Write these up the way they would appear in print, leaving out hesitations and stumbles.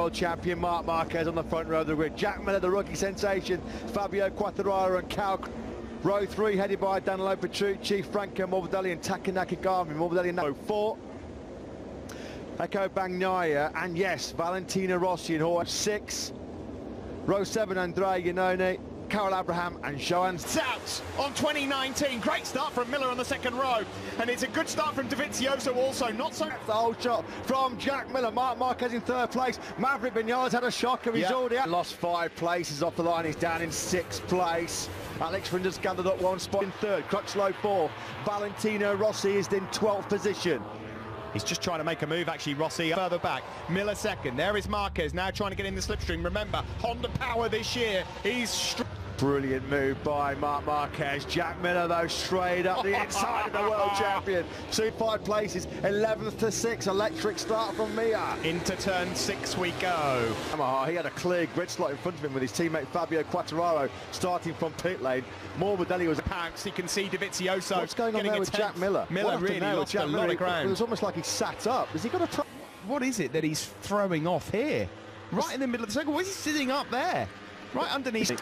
World champion Marc Marquez on the front row of the grid. Jack Miller, the rookie sensation, Fabio Quartararo and Cal. Row 3 headed by Danilo Petrucci, Franco Morbidelli and Taka Nakagami. Morbidelli row 4. Eko Bagnaia and yes, Valentino Rossi in Hawaii. 6. Row 7, Andrea Iannone, Carol Abraham and Johan out on 2019. Great start from Miller on the second row, and it's a good start from Dovizioso also. Not so. The whole shot from Jack Miller. Marc Marquez in 3rd place. Maverick Vinales had a shocker. He's already lost 5 places off the line. He's down in 6th place. Alex Rins has gathered up 1 spot in 3rd. Crutchlow 4. Valentino Rossi is in 12th position. He's just trying to make a move, actually, Rossi further back. Miller 2nd. There is Marquez now trying to get in the slipstream. Remember, Honda power this year. He's brilliant move by Marc Marquez. Jack Miller, though, straight up the inside of the world champion. 5 places, 11th to 6th. Electric start from Mia. Into turn 6 we go. He had a clear grid slot in front of him with his teammate Fabio Quartararo starting from pit lane. Morbidelli was pounced. You can see Dovizioso. What's going on there with Jack Miller? Miller really lost a lot of ground. It was almost like he sat up. Has he got a... What is it that he's throwing off here? Right in the middle of the circle. Why is he sitting up there? Right underneath.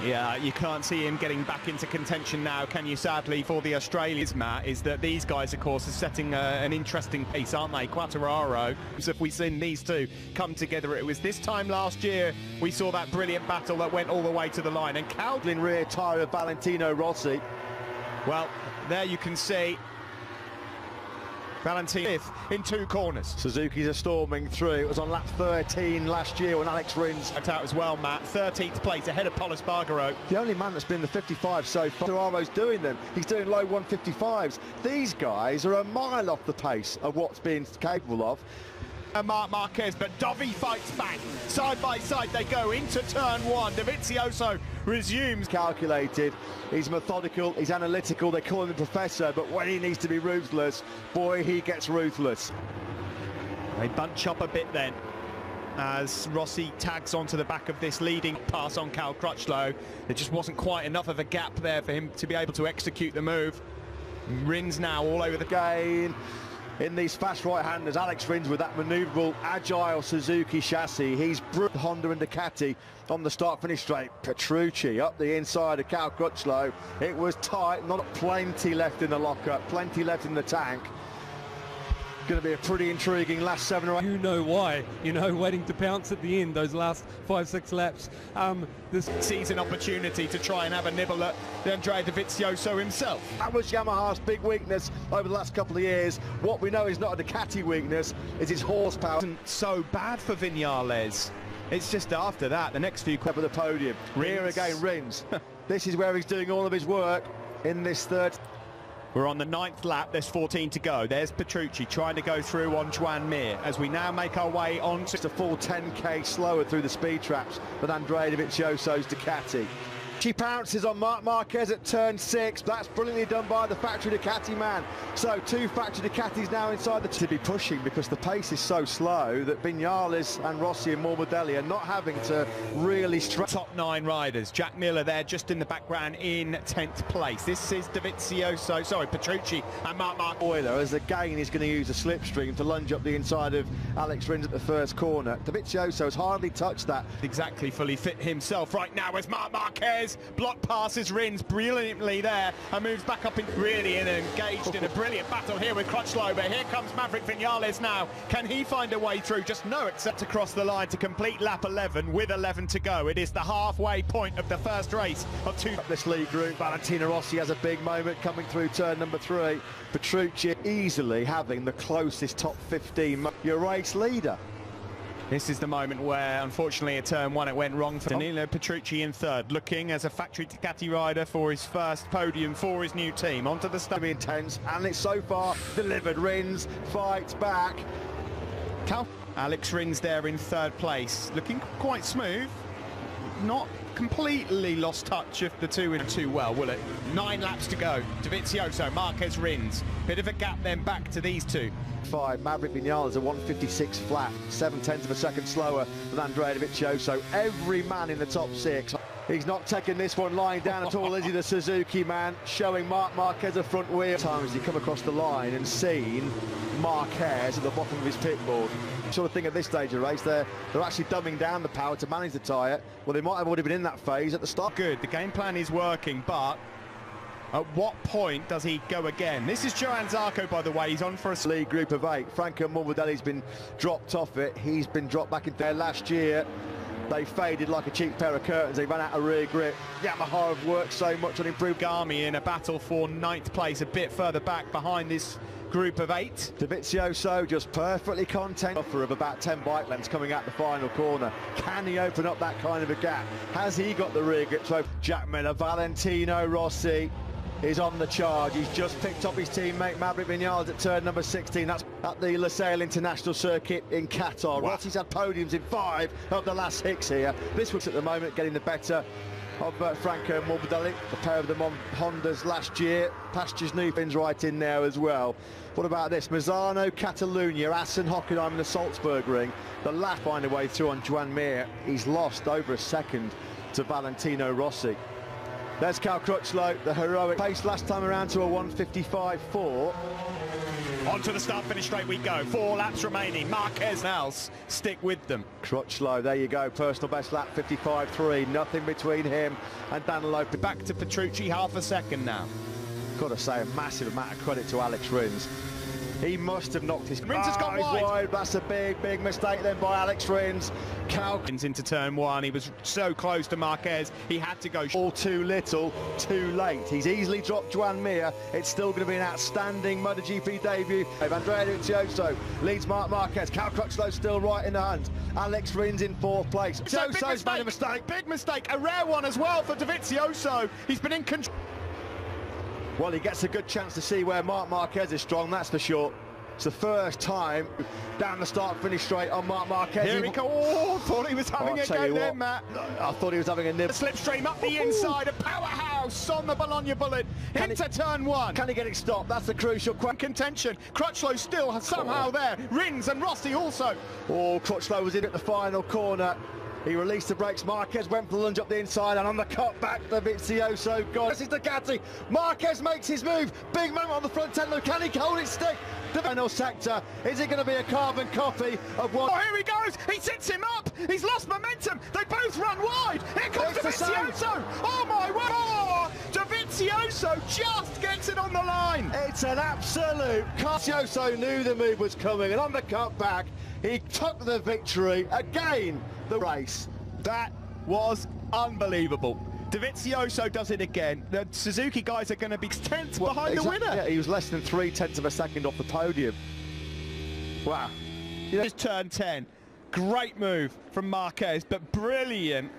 Yeah, you can't see him getting back into contention now, can you? Sadly, for the Australians, Matt, is that these guys, of course, are setting an interesting pace, aren't they? Quartararo, if we've seen these two come together, it was this time last year we saw that brilliant battle that went all the way to the line. And in rear tyre of Valentino Rossi. Well, there you can see Valentino 5th in 2 corners. Suzuki's are storming through. It was on lap 13 last year when Alex Rins out as well, Matt. 13th place ahead of Pol Espargaro. The only man that's been the 55 so far. Quartararo's doing them. He's doing low 155s. These guys are a mile off the pace of what's being capable of. Marc Marquez, but Dovi fights back. Side by side they go into turn 1. Dovizioso resumes. Calculated, he's methodical, he's analytical. They call him the professor, but when he needs to be ruthless, boy, he gets ruthless. They bunch up a bit then as Rossi tags onto the back of this leading pass on Cal Crutchlow. There just wasn't quite enough of a gap there for him to be able to execute the move. Rins now all over the gain. In these fast right-handers, Alex Rins with that manoeuvrable, agile Suzuki chassis. He's Honda and Ducati on the start-finish straight. Petrucci up the inside of Cal Crutchlow. It was tight, not plenty left in the lockup, plenty left in the tank. Going to be a pretty intriguing last 7 or 8. You know why, waiting to pounce at the end, those last 5-6 laps. This sees an opportunity to try and have a nibble at Andrea Dovizioso himself. That was Yamaha's big weakness over the last couple of years. What we know is not a Ducati weakness, is its horsepower. Isn't so bad for Vinales. It's just after that, the next few... Of the podium. Here again, Rins. This is where he's doing all of his work in this 3rd. We're on the 9th lap, there's 14 to go. There's Petrucci trying to go through on Joan Mir as we now make our way on to... It's a full 10k slower through the speed traps than Andrea Dovizioso's Ducati. She pounces on Marc Marquez at turn 6. That's brilliantly done by the factory Ducati man. So 2 factory Ducatis now inside the... To be pushing because the pace is so slow that Vinales and Rossi and Morbidelli are not having to really strike. Top 9 riders. Jack Miller there just in the background in 10th place. This is Petrucci and Marc Marquez. Euler, as again he's going to use a slipstream to lunge up the inside of Alex Rins at the 1st corner. Dovizioso has hardly touched that. Exactly fully fit himself right now as Marc Marquez block passes Rins brilliantly there and moves back up really engaged in a brilliant battle here with Crutchlow. But here comes Maverick Vinales now. Can he find a way through? Just no, except across the line to complete lap 11 with 11 to go. It is the halfway point of the first race of 2. This league group, Valentino Rossi has a big moment coming through turn number 3. Petrucci easily having the closest top 15. Your race leader. This is the moment where, unfortunately, at turn 1 it went wrong for Danilo Petrucci in 3rd, looking as a factory Ducati rider for his first podium for his new team. Onto the start. Intense, and it's so far delivered. Rins fights back. Alex Rins there in 3rd place, looking quite smooth. Not completely lost touch of the two in too well, will it? 9 laps to go. Dovizioso, Marquez, Rins. Bit of a gap then back to these two. 5, Maverick Vinales a 156 flat, 7/10 of a second slower than Andrea Dovizioso. Every man in the top 6. He's not taking this one lying down at all, is he, the Suzuki man, showing Marc Marquez a front wheel. Times he come across the line and seen Marquez at the bottom of his pit board. Sort of thing at this stage of the race, they're actually dumbing down the power to manage the tyre. Well, they might have already been in that phase at the start. Good, the game plan is working, but at what point does he go again? This is Johann Zarco, by the way. He's on for a lead group of 8. Franco Morbidelli's been dropped off it. He's been dropped back into there last year. They faded like a cheap pair of curtains. They ran out of rear grip. Yamaha have worked so much on improved. Gami in a battle for 9th place, a bit further back behind this group of 8. Dovizioso just perfectly content offer of about 10 bike lengths coming out the final corner. Can he open up that kind of a gap? Has he got the rear grip? So Jack Miller, Valentino Rossi is on the charge. He's just picked up his teammate Maverick Vinales at turn number 16. That's at the Losail International Circuit in Qatar. Wow. Rossi's had podiums in 5 of the last 6 here. This was at the moment getting the better of Franco Morbidelli. The pair of them on Hondas last year. Pastures new fins right in there as well. What about this? Misano, Catalunya, Assen, Hockenheim and the Salzburg ring. The last finding a way through on Joan Mir. He's lost over a second to Valentino Rossi. There's Cal Crutchlow, the heroic pace last time around to a 1:55.4. On to the start-finish straight we go. 4 laps remaining. Marquez now stick with them. Crutchlow, there you go. Personal best lap, 55.3. Nothing between him and Danilo. Back to Petrucci, half a second now. Got to say, a massive amount of credit to Alex Rins. He must have knocked his... Rins has gone wide. That's a big mistake then by Alex Rins. Cal into turn 1. He was so close to Marquez. He had to go... All too little, too late. He's easily dropped Joan Mir. It's still going to be an outstanding Motogp debut. Andrea Dovizioso leads Marc Marquez. Cal Crutchlow still right in the hunt. Alex Rins in 4th place. Dovizioso's made a mistake. Big mistake. A rare one as well for Dovizioso. He's been in control. Well, he gets a good chance to see where Marc Marquez is strong, that's for sure. It's the first time down the start-finish straight on Marc Marquez. Here he goes. Oh, thought he was having a go there, Matt. I thought he was having a nib. Slipstream up the inside, a powerhouse on the Bologna Bullet into turn 1. Can he get it stopped? That's the crucial question. Contention. Crutchlow still somehow there. Rins and Rossi also. Oh, Crutchlow was in at the final corner. He released the brakes. Marquez went for the lunge up the inside, and on the cut back, Dovizioso gone. This is Ducati. Marquez makes his move. Big moment on the front end. Can he hold it stick? The final sector. Is it going to be a carbon copy of what? Oh, here he goes. He sits him up. He's lost momentum. They both run wide. Here comes Dovizioso. Oh, my word. Oh, Dovizioso just gets it on the line. It's an absolute... Dovizioso knew the move was coming, and on the cut back, he took the victory again. The race. That was unbelievable. Dovizioso does it again. The Suzuki guys are going to be 10th behind the winner. Yeah, he was less than 0.3 of a second off the podium. Wow. It's turn 10. Great move from Marquez, but brilliant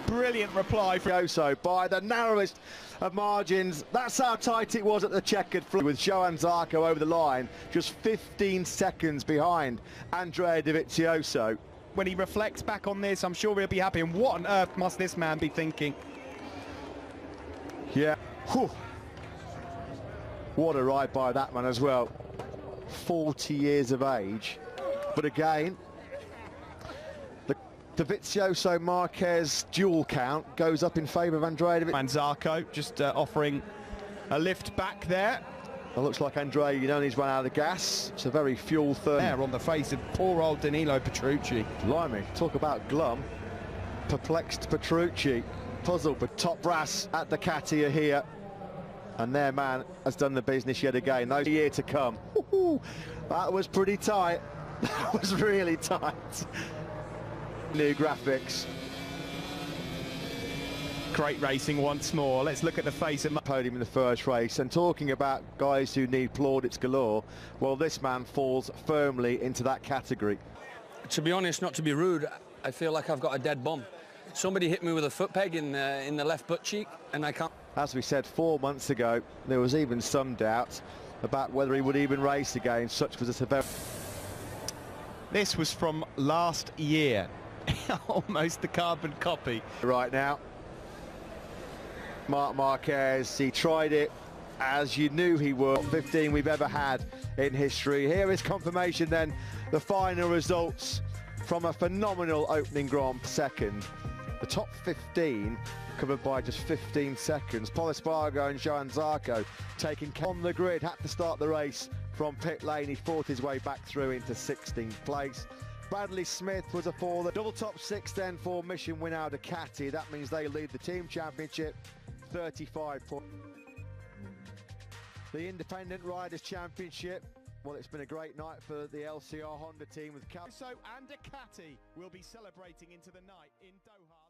reply from Dovizioso by the narrowest of margins. That's how tight it was at the checkered flag, with Johann Zarco over the line, just 15 seconds behind Andrea Dovizioso. When he reflects back on this, I'm sure he'll be happy. And what on earth must this man be thinking? Yeah. Whew. What a ride by that man as well. 40 years of age. But again, the Dovizioso Marquez dual count goes up in favour of Andrea Dovizioso. And Zarco just offering a lift back there. It looks like Andrea, you know, he's run out of gas. It's a very fuel-therm. There on the face of poor old Danilo Petrucci. Blimey, talk about glum. Perplexed Petrucci, puzzled, but top brass at Ducati are here. And their man has done the business yet again. Those year to come. That was pretty tight. That was really tight. New graphics. Great racing once more. Let's look at the face of the podium in the first race. And talking about guys who need plaudits galore, well, this man falls firmly into that category. To be honest, not to be rude, I feel like I've got a dead bum. Somebody hit me with a foot peg in the left butt cheek, and I can't... As we said 4 months ago, there was even some doubt about whether he would even race again. Such was the severity. This was from last year. Almost the carbon copy. Right now. Marc Marquez, he tried it as you knew he would. 15 we've ever had in history. Here is confirmation then, the final results from a phenomenal opening Grand Prix second. The top 15 covered by just 15 seconds. Paul Espargaro and Johann Zarco taking on the grid, had to start the race from pit lane. He fought his way back through into 16th place. Bradley Smith was a fourth. Double top 6 then for Mission Winnow Ducati. That means they lead the team championship, 35 points. The Independent Riders Championship. Well, it's been a great night for the LCR Honda team with So and Ducati will be celebrating into the night in Doha.